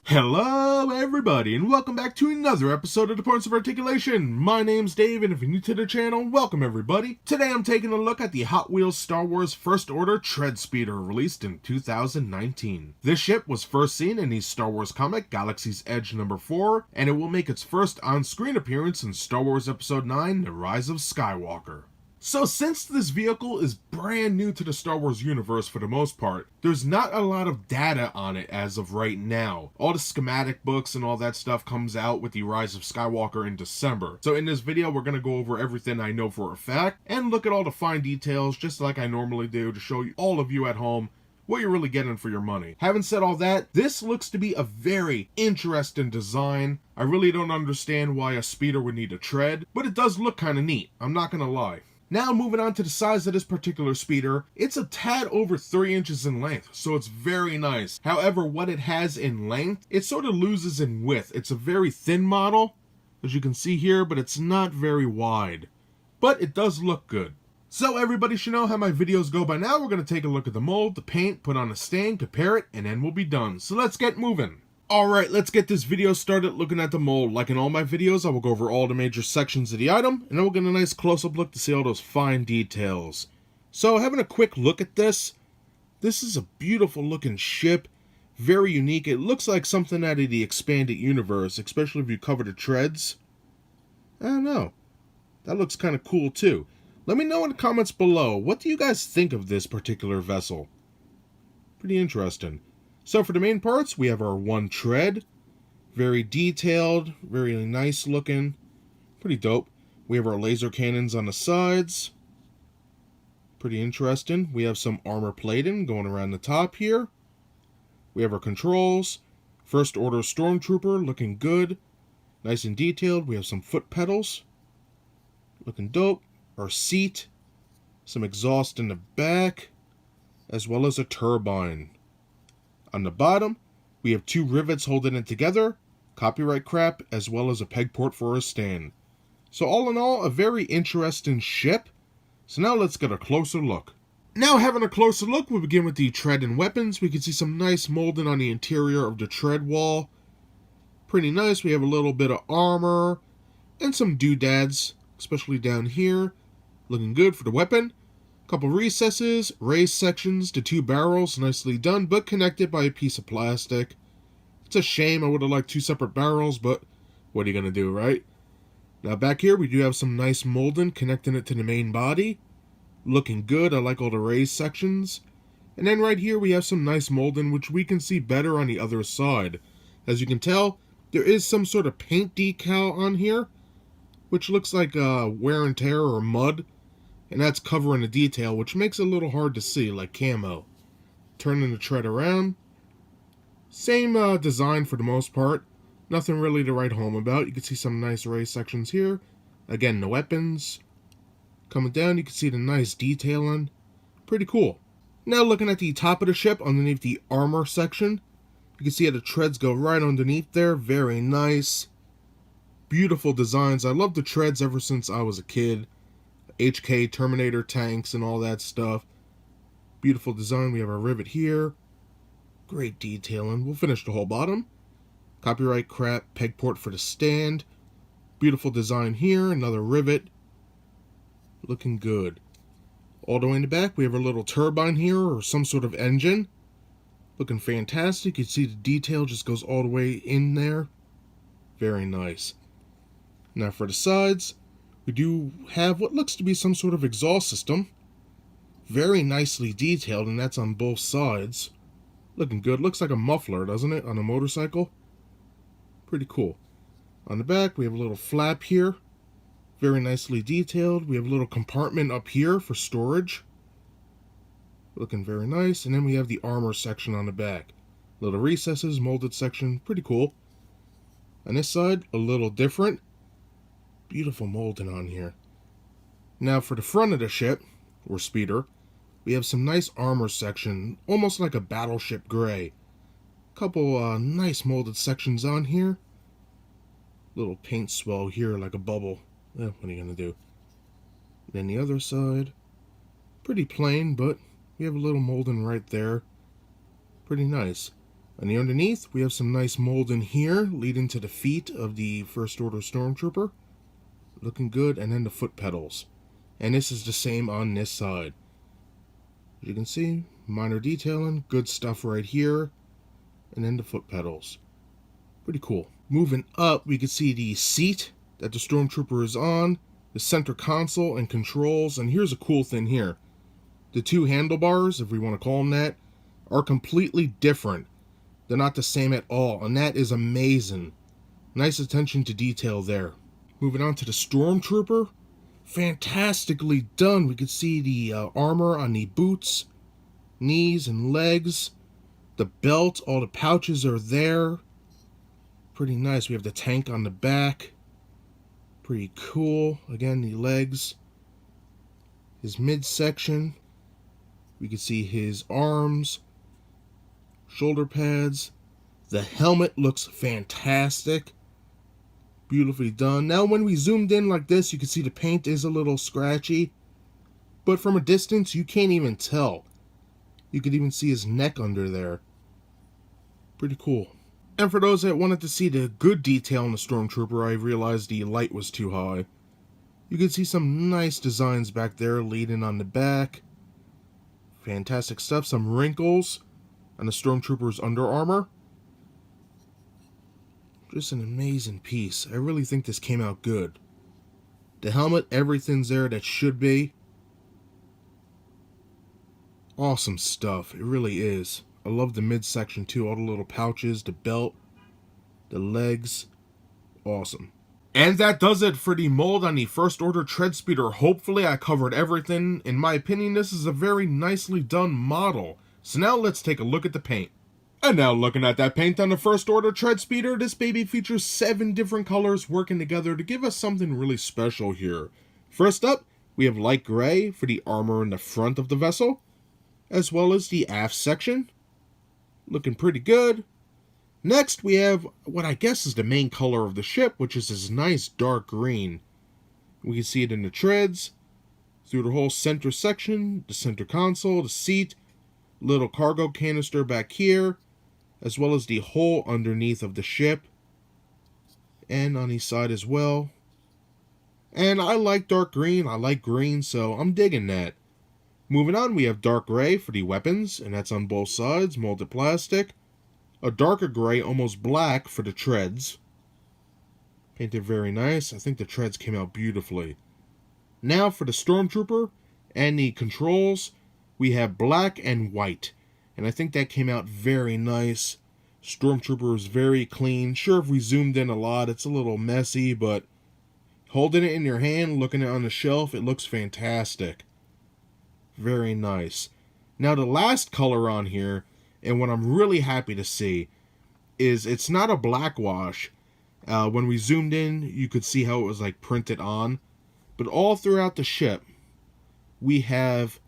Hello everybody, and welcome back to another episode of the Points of Articulation. My name's Dave, and if you're new to the channel, welcome everybody. Today I'm taking a look at the Hot Wheels Star Wars First Order Treadspeeder, released in 2019. This ship was first seen in the Star Wars comic Galaxy's Edge #4, and it will make its first on-screen appearance in Star Wars Episode 9, The Rise of Skywalker. So since this vehicle is brand new to the Star Wars universe for the most part, there's not a lot of data on it as of right now. All the schematic books and all that stuff comes out with the Rise of Skywalker in December. So in this video, we're going to go over everything I know for a fact and look at all the fine details just like I normally do to show you, all of you at home, what you're really getting for your money. Having said all that, this looks to be a very interesting design. I really don't understand why a speeder would need a tread, but it does look kind of neat, I'm not going to lie. Now moving on to the size of this particular speeder, it's a tad over 3 inches in length, so it's very nice. However, what it has in length, it sort of loses in width. It's a very thin model, as you can see here, but it's not very wide. But it does look good. So everybody should know how my videos go by now. We're going to take a look at the mold, the paint, put on a stand, compare it, and then we'll be done. So let's get moving. Alright, let's get this video started looking at the mold. Like in all my videos, I will go over all the major sections of the item, and then we'll get a nice close-up look to see all those fine details. So, having a quick look at this is a beautiful looking ship, very unique. It looks like something out of the expanded universe, especially if you cover the treads. I don't know, that looks kind of cool too. Let me know in the comments below, what do you guys think of this particular vessel? Pretty interesting. So for the main parts, we have our one tread, very detailed, very nice looking, pretty dope. We have our laser cannons on the sides, pretty interesting. We have some armor plating going around the top here. We have our controls, First Order Stormtrooper looking good, nice and detailed. We have some foot pedals, looking dope. Our seat, some exhaust in the back, as well as a turbine. On the bottom, we have 2 rivets holding it together, copyright crap, as well as a peg port for a stand. So all in all, a very interesting ship. So now let's get a closer look. Now having a closer look, we begin with the tread and weapons. We can see some nice molding on the interior of the tread wall. Pretty nice. We have a little bit of armor and some doodads, especially down here. Looking good for the weapon. Couple recesses, raised sections to 2 barrels, nicely done, but connected by a piece of plastic. It's a shame, I would have liked 2 separate barrels, but what are you going to do, right? Now back here, we do have some nice molding connecting it to the main body. Looking good, I like all the raised sections. And then right here, we have some nice molding, which we can see better on the other side. As you can tell, there is some sort of paint decal on here, which looks like wear and tear or mud. And that's covering the detail, which makes it a little hard to see, like camo. Turning the tread around. Same design for the most part. Nothing really to write home about. You can see some nice raised sections here. Again, the weapons. Coming down, you can see the nice detailing. Pretty cool. Now looking at the top of the ship, underneath the armor section. You can see how the treads go right underneath there. Very nice. Beautiful designs. I love the treads ever since I was a kid. HK Terminator tanks and all that stuff. Beautiful design. We have our rivet here. Great detailing. We'll finish the whole bottom. Copyright crap, peg port for the stand. Beautiful design here. Another rivet. Looking good. All the way in the back, we have a little turbine here, or some sort of engine. Looking fantastic. You can see the detail just goes all the way in there. Very nice. Now for the sides, we do have what looks to be some sort of exhaust system. Very nicely detailed, and that's on both sides. Looking good. Looks like a muffler, doesn't it, on a motorcycle? Pretty cool. On the back, we have a little flap here. Very nicely detailed. We have a little compartment up here for storage. Looking very nice. And then we have the armor section on the back. Little recesses, molded section. Pretty cool. On this side, a little different. Beautiful molding on here. Now for the front of the ship, or speeder, we have some nice armor section, almost like a battleship gray. Couple nice molded sections on here. Little paint swell here like a bubble. What are you going to do? Then the other side, pretty plain, but we have a little molding right there. Pretty nice. On the underneath, we have some nice molding here, leading to the feet of the First Order Stormtrooper. Looking good, and then the foot pedals. And this is the same on this side. As you can see, minor detailing, good stuff right here. And then the foot pedals. Pretty cool. Moving up, we can see the seat that the Stormtrooper is on, the center console and controls, and here's a cool thing here. The two handlebars, if we want to call them that, are completely different. They're not the same at all, and that is amazing. Nice attention to detail there. Moving on to the Stormtrooper. Fantastically done. We can see the armor on the boots, knees, and legs. The belt, all the pouches are there. Pretty nice. We have the tank on the back. Pretty cool. Again, the legs. His midsection. We can see his arms, shoulder pads. The helmet looks fantastic. Beautifully done. Now, when we zoomed in like this, you can see the paint is a little scratchy. But from a distance, you can't even tell. You could even see his neck under there. Pretty cool. And for those that wanted to see the good detail in the Stormtrooper, I realized the light was too high. You can see some nice designs back there leading on the back. Fantastic stuff. Some wrinkles on the Stormtrooper's under armor. Just an amazing piece. I really think this came out good. The helmet, everything's there that should be. Awesome stuff. It really is. I love the midsection too. All the little pouches, the belt, the legs. Awesome. And that does it for the mold on the First Order Treadspeeder. Hopefully I covered everything. In my opinion, this is a very nicely done model. So now let's take a look at the paint. And now looking at that paint on the First Order Treadspeeder, this baby features 7 different colors working together to give us something really special here. First up, we have light gray for the armor in the front of the vessel, as well as the aft section. Looking pretty good. Next, we have what I guess is the main color of the ship, which is this nice dark green. We can see it in the treads, through the whole center section, the center console, the seat, little cargo canister back here, as well as the hole underneath of the ship, and on each side as well. And I like dark green, I like green, so I'm digging that. Moving on, we have dark gray for the weapons, and that's on both sides, molded plastic. A darker gray, almost black, for the treads. Painted very nice. I think the treads came out beautifully. Now for the Stormtrooper and the controls, we have black and white. And I think that came out very nice. Stormtrooper is very clean. Sure, if we zoomed in a lot, it's a little messy, but holding it in your hand, looking at it on the shelf, it looks fantastic. Very nice. Now the last color on here, and what I'm really happy to see, is it's not a black wash. When we zoomed in, you could see how it was like printed on. But all throughout the ship, we have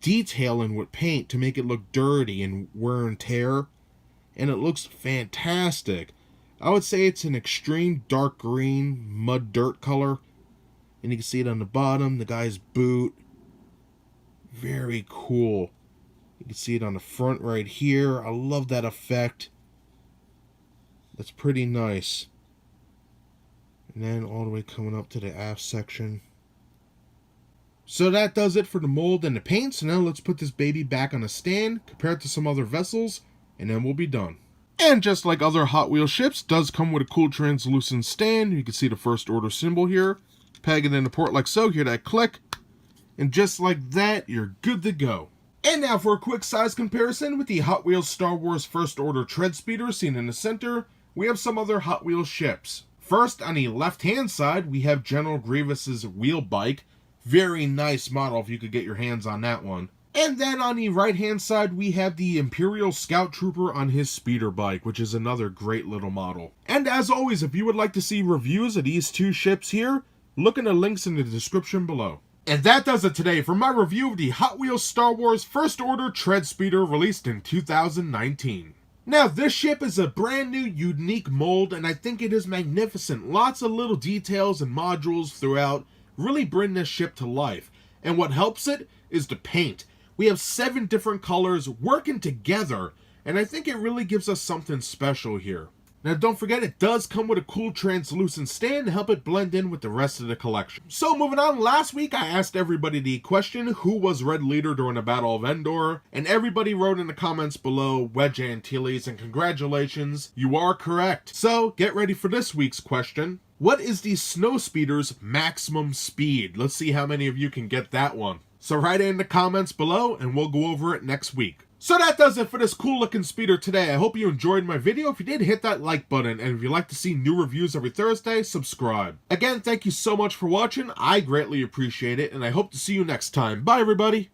detailing with paint to make it look dirty and wear and tear. And it looks fantastic. I would say it's an extreme dark green, mud dirt color. And you can see it on the bottom, the guy's boot. Very cool. You can see it on the front right here. I love that effect. That's pretty nice. And then all the way coming up to the aft section. So that does it for the mold and the paint. So now let's put this baby back on a stand, compare it to some other vessels, and then we'll be done. And just like other Hot Wheels ships, does come with a cool translucent stand. You can see the First Order symbol here. Peg it in the port like so, hear that click. And just like that, you're good to go. And now for a quick size comparison with the Hot Wheels Star Wars First Order Treadspeeder seen in the center, we have some other Hot Wheels ships. First, on the left-hand side, we have General Grievous's wheel bike. Very nice model if you could get your hands on that one. And then on the right-hand side, we have the Imperial Scout Trooper on his speeder bike, which is another great little model. And as always, if you would like to see reviews of these two ships here, look in the links in the description below. And that does it today for my review of the Hot Wheels Star Wars First Order Treadspeeder released in 2019. Now, this ship is a brand new, unique mold, and I think it is magnificent. Lots of little details and modules throughout really bring this ship to life. And what helps it is the paint. We have 7 different colors working together, and I think it really gives us something special here. Now, don't forget, it does come with a cool translucent stand to help it blend in with the rest of the collection. So, moving on, last week I asked everybody the question, who was Red Leader during the Battle of Endor? And everybody wrote in the comments below, Wedge Antilles, and congratulations, you are correct. So, get ready for this week's question. What is the Snowspeeder's maximum speed? Let's see how many of you can get that one. So write it in the comments below, and we'll go over it next week. So that does it for this cool looking speeder today. I hope you enjoyed my video. If you did, hit that like button, and if you'd like to see new reviews every Thursday, subscribe. Again, thank you so much for watching. I greatly appreciate it, and I hope to see you next time. Bye, everybody.